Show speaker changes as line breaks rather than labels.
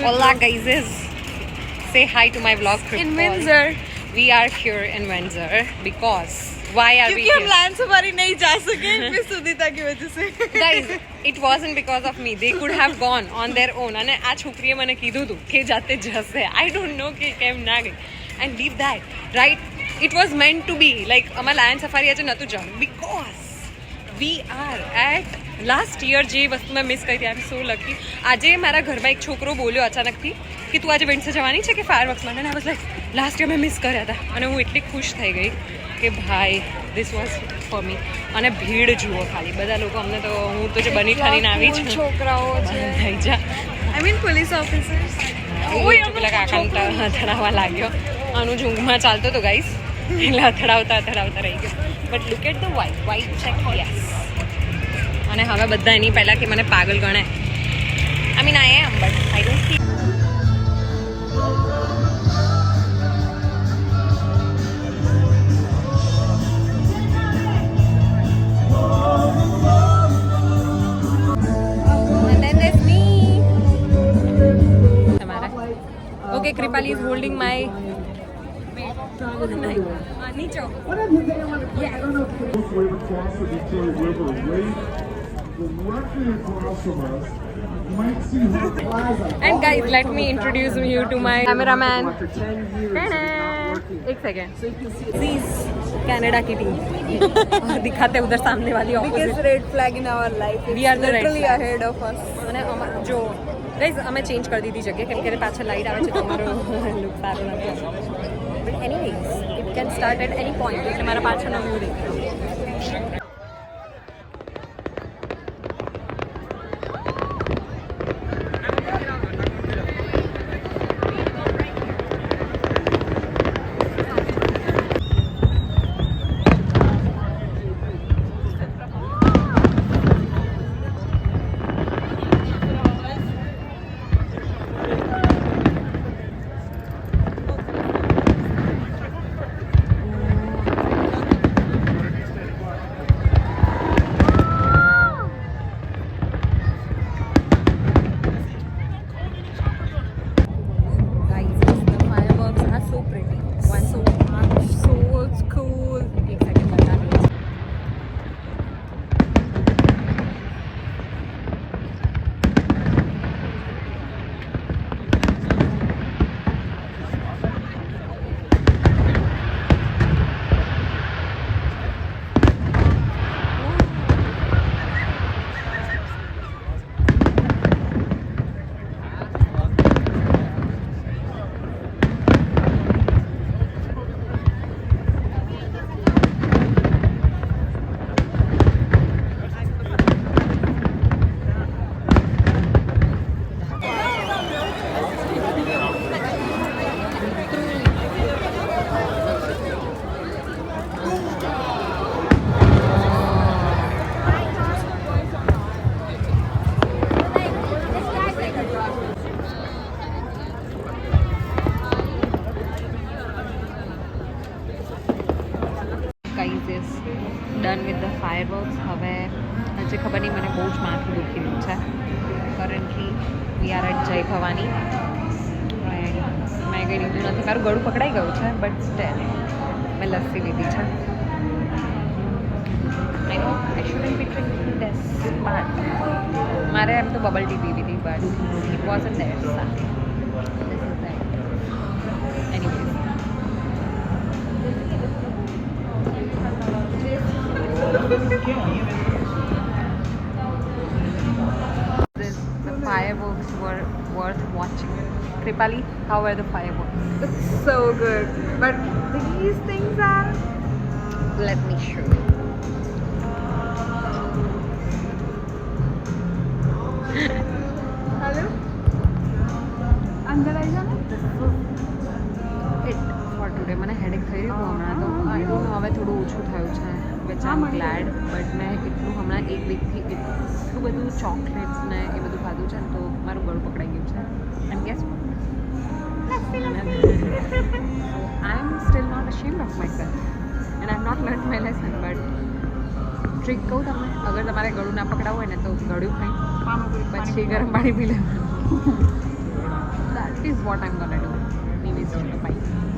Hola guys, say hi to my vlog trip.
In Windsor.
We are here in Windsor because why are we
क्योंकि हम
here?
Line safari नहीं जा सके फिर सुनीता की वजह से
Guys, it wasn't because of me. They could have gone on their own. અને આ છોકરીએ મને કીધું હતું કે જાતે જશે. I don't know કે કેમ ના ગઈ. And leave that, right? It was meant to be. Like અમાર લાયન સફારી આજે નતું જવાનું because we are at last year જે વસ્તુ મેં મિસ કરી. આઈ એમ સો લકી. આજે મારા ઘરમાં એક છોકરો બોલ્યો અચાનકથી કે તું આજે વિન્ડસર જવાની છે કે ફાયરવર્ક્સમાં? અને I was like last year મેં મિસ કર્યા હતા. અને હું એટલી ખુશ થઈ ગઈ કે ભાઈ ધીસ વોઝ ફોર મી. અને ભીડ જુઓ ખાલી બધા લોકો. અમને તો હું તો જે બની ઠારીને આવી છું
છોકરાઓ છે
થઈ જા.
આઈ મીન પોલીસ ઓફિસર્સ
પેલા કાકાને અથડાવવા લાગ્યો. આનું ઊંઘમાં ચાલતો હતો ગાઈસ, એટલે અથડાવતા રહી ગયો. But look at the white check. Yes. અને હવે બધા એની પહેલાં કે મને પાગલ ગણે. I mean I am but I don't feel. Okay, Kripali is holding my Nicho.
Yeah. Across the Detroit River, right directly across from us. You might see her plaza.
And guys, let me introduce you to my cameraman. एक second. Canada की team और दिखाते उधर सामने वाली
biggest
opposite.
Red flag in our life
We are the red
literally
flag.
ahead of us
અને જો guys અમે ચેન્જ કરી દીધી જગ્યા કેમ કે પાછળ લાઈટ આવે છે તો અમારો લુક સારો નથી આવતો. But anyways it can start at any point. એટલે મારા પાછળનો વ્યૂ દેખાય. Done with the fireworks. હવે હજી ખબર નહીં, મને બહુ જ માથું દુખી રહ્યું છે. કરન્ટલી વી આર એટ જય ભવાની. મેં કંઈ લીધું નથી, મારું ગળું પકડાઈ ગયું છે બટ સ્ટેલ મેં લસ્સી લીધી છે. I know I shouldn't be drinking this but મારે એમ તો બબલ ટી પીવી હતી but it wasn't there. This is that. Anyways the fireworks were worth watching. Kripali, how were the fireworks?
it's so good but these things are
Let me show you.
hello अंदर आई जाना
It for today. મને headache થઈ રહ્યું હમણાં તો I don't know હવે થોડું ઓછું થયું છે which I'm glad. બટ મેં એટલું હમણાં એક વીકથી એટલું બધું ચોકલેટ્સ ને એ બધું ખાધું છે ને તો મારું ગળું પકડાઈ ગયું છે. And guess what? I'm still not ashamed of myself and I've not learned my lesson. But trick કહું તમને, અગર તમારે ગળું ના પકડાવું હોય ને તો ગળું ખાઈ પછી ગરમ પાણી પી લેવાનું. is what I'm gonna do. Anyways, bye.